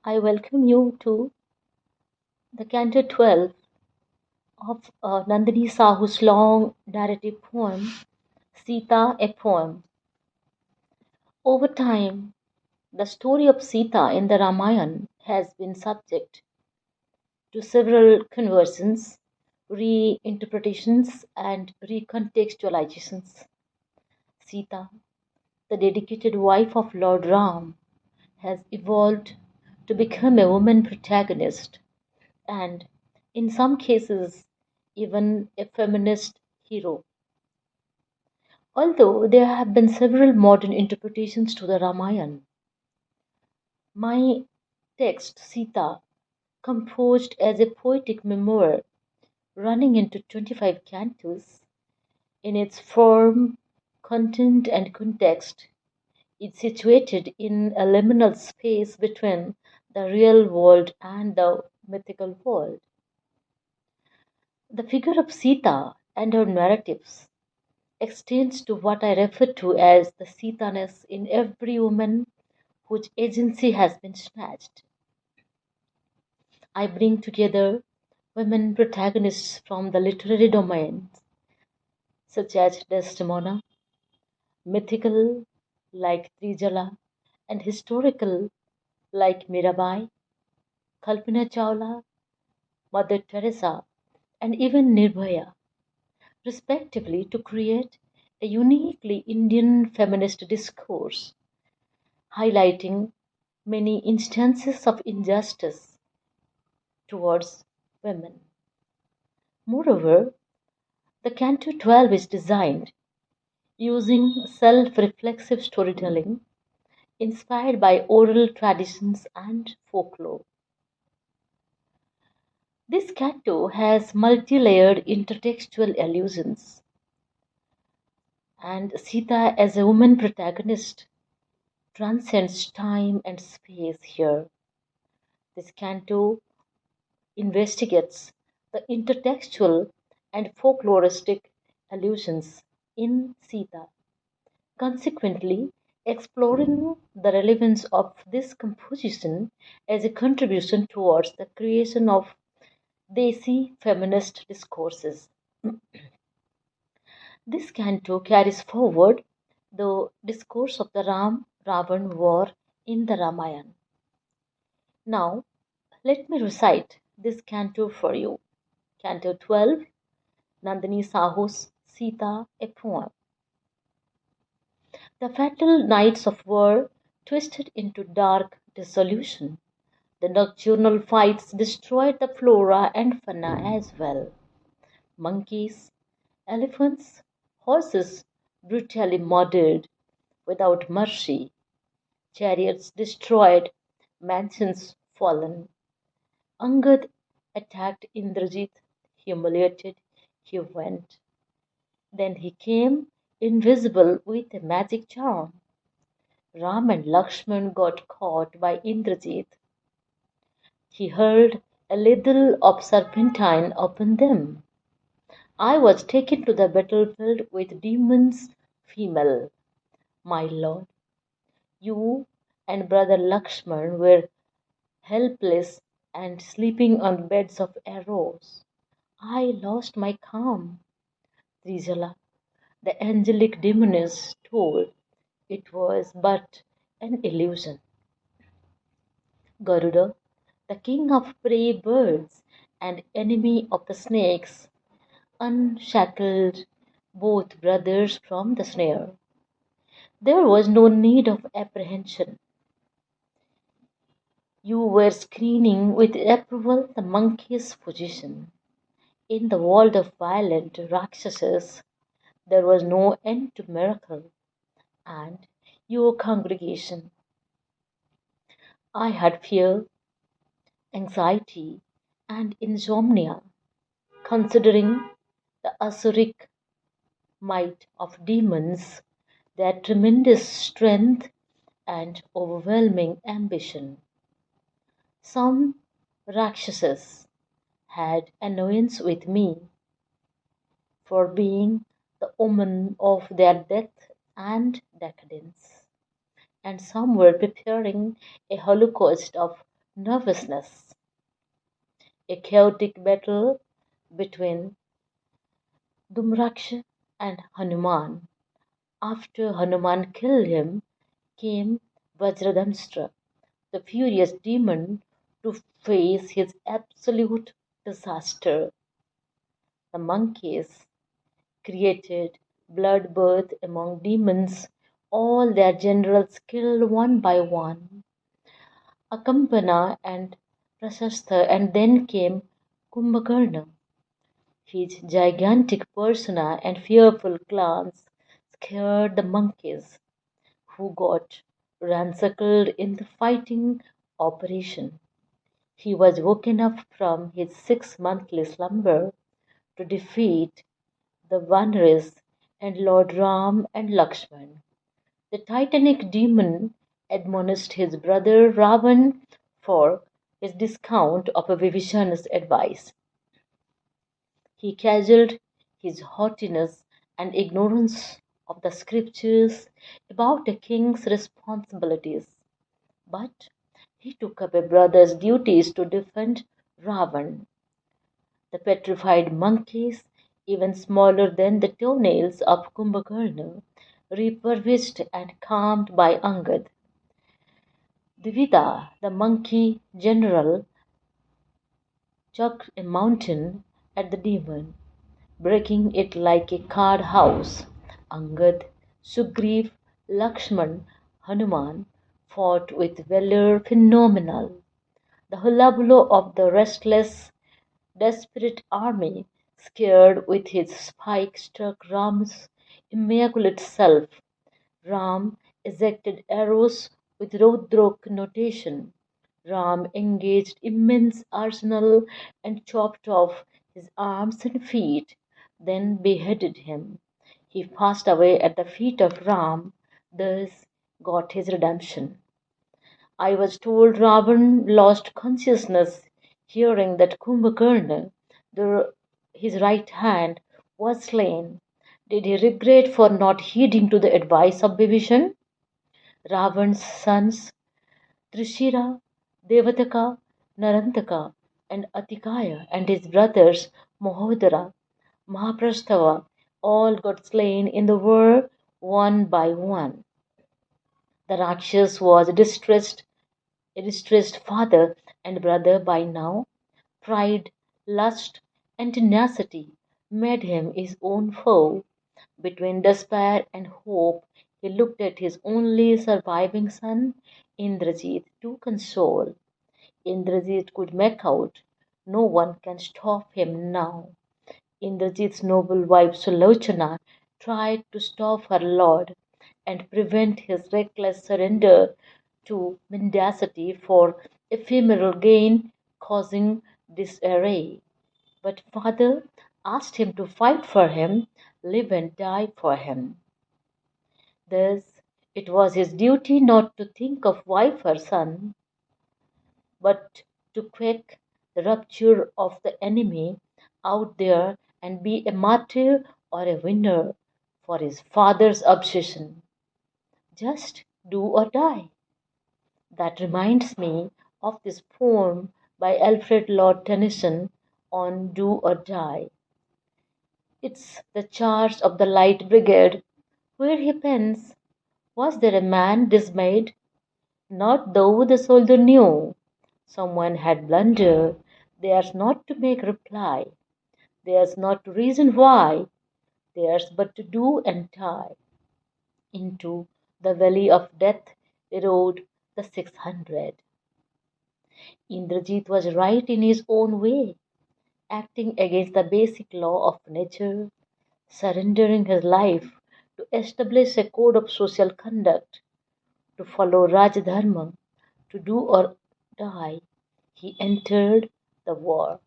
I welcome you to the Canto 12 of Nandini Sahu's long narrative poem, Sita, a Poem. Over time, the story of Sita in the Ramayana has been subject to several conversions, reinterpretations, and recontextualizations. Sita, the dedicated wife of Lord Ram, has evolved to become a woman protagonist and, in some cases, even a feminist hero. Although there have been several modern interpretations to the Ramayana, my text, Sita, composed as a poetic memoir running into 25 cantos, in its form, content, and context, is situated in a liminal space between the real world and the mythical world. The figure of Sita and her narratives extends to what I refer to as the Sita-ness in every woman whose agency has been snatched. I bring together women protagonists from the literary domains, such as Desdemona, mythical like Trijala, and historical like Mirabai, Kalpana Chawla, Mother Teresa, and even Nirbhaya, respectively, to create a uniquely Indian feminist discourse highlighting many instances of injustice towards women. Moreover, the Canto 12 is designed using self reflexive storytelling inspired by oral traditions and folklore. This canto has multi layered intertextual allusions, and Sita, as a woman protagonist, transcends time and space here. This canto investigates the intertextual and folkloristic allusions in Sita, consequently exploring the relevance of this composition as a contribution towards the creation of Desi feminist discourses. This canto carries forward the discourse of the Ram Ravan war in the Ramayana. Now, let me recite this canto for you. Canto 12, Nandini Sahu's Sita, a Poem. The fatal nights of war twisted into dark dissolution. The nocturnal fights destroyed the flora and fauna as well. Monkeys, elephants, horses brutally murdered without mercy, chariots destroyed, mansions fallen. Angad attacked Indrajit, humiliated, he went. Then he came invisible with a magic charm. Ram and Lakshman got caught by Indrajit. He hurled a ladle of serpentine upon them. I was taken to the battlefield with demons female. My lord, you and brother Lakshman were helpless and sleeping on beds of arrows. I lost my calm. Trijala, the angelic demoness, told it was but an illusion. Garuda, the king of prey birds and enemy of the snakes, unshackled both brothers from the snare. There was no need of apprehension. You were screening with approval the monkey's position. In the world of violent Rakshasas, there was no end to miracle, and your congregation. I had fear, anxiety, and insomnia, considering the Asuric might of demons, their tremendous strength, and overwhelming ambition. Some Rakshasas had annoyance with me for being the omen of their death and decadence, and some were preparing a holocaust of nervousness. A chaotic battle between Dhumraksha and Hanuman. After Hanuman killed him, came Vajradamstra, the furious demon, to face his absolute disaster. The monkeys created bloodbath among demons, all their generals killed one by one. Akampana and Prashastha, and then came Kumbhakarna. His gigantic persona and fearful glance scared the monkeys, who got ransacked in the fighting operation. He was woken up from his 6 monthly slumber to defeat the Vanaras and Lord Ram and Lakshman. The titanic demon admonished his brother Ravan for his discount of Vibhisana's advice. He cajoled his haughtiness and ignorance of the scriptures about a king's responsibilities, but he took up a brother's duties to defend Ravan. The petrified monkeys, even smaller than the toenails of Kumbhakarna, refurbished and calmed by Angad. Dvida, the monkey general, chucked a mountain at the demon, breaking it like a card house. Angad, Sugriv, Lakshman, Hanuman fought with valor phenomenal. The hullabaloo of the restless, desperate army, scared with his spike, struck Ram's immaculate self. Ram ejected arrows with Rodrok notation. Ram engaged immense arsenal and chopped off his arms and feet, then beheaded him. He passed away at the feet of Ram, thus got his redemption. I was told Ravan lost consciousness hearing that Kumbhakarna, his right hand, was slain. Did he regret for not heeding to the advice of Bibhishan? Ravan's sons Trishira, Devataka, Narantaka, and Atikaya, and his brothers Mahodara, Mahaprasthava, all got slain in the war one by one. The Rakshas was a distressed father and brother by now. Pride, lust, and tenacity made him his own foe. Between despair and hope, he looked at his only surviving son, Indrajit, to console. Indrajit could make out, no one can stop him now. Indrajit's noble wife Sulochana tried to stop her lord and prevent his reckless surrender to mendacity for ephemeral gain, causing disarray. But father asked him to fight for him, live and die for him. Thus, it was his duty not to think of wife or son, but to quake the rupture of the enemy out there and be a martyr or a winner for his father's obsession. Just do or die. That reminds me of this poem by Alfred Lord Tennyson on Do or Die. It's the charge of the Light Brigade, where he pens, was there a man dismayed? Not though the soldier knew someone had blundered. There's not to make reply, there's not to reason why, there's but to do and die. Into the valley of death rode the 600. Indrajit was right in his own way, acting against the basic law of nature, surrendering his life to establish a code of social conduct, to follow Raj Dharma, to do or die. He entered the war.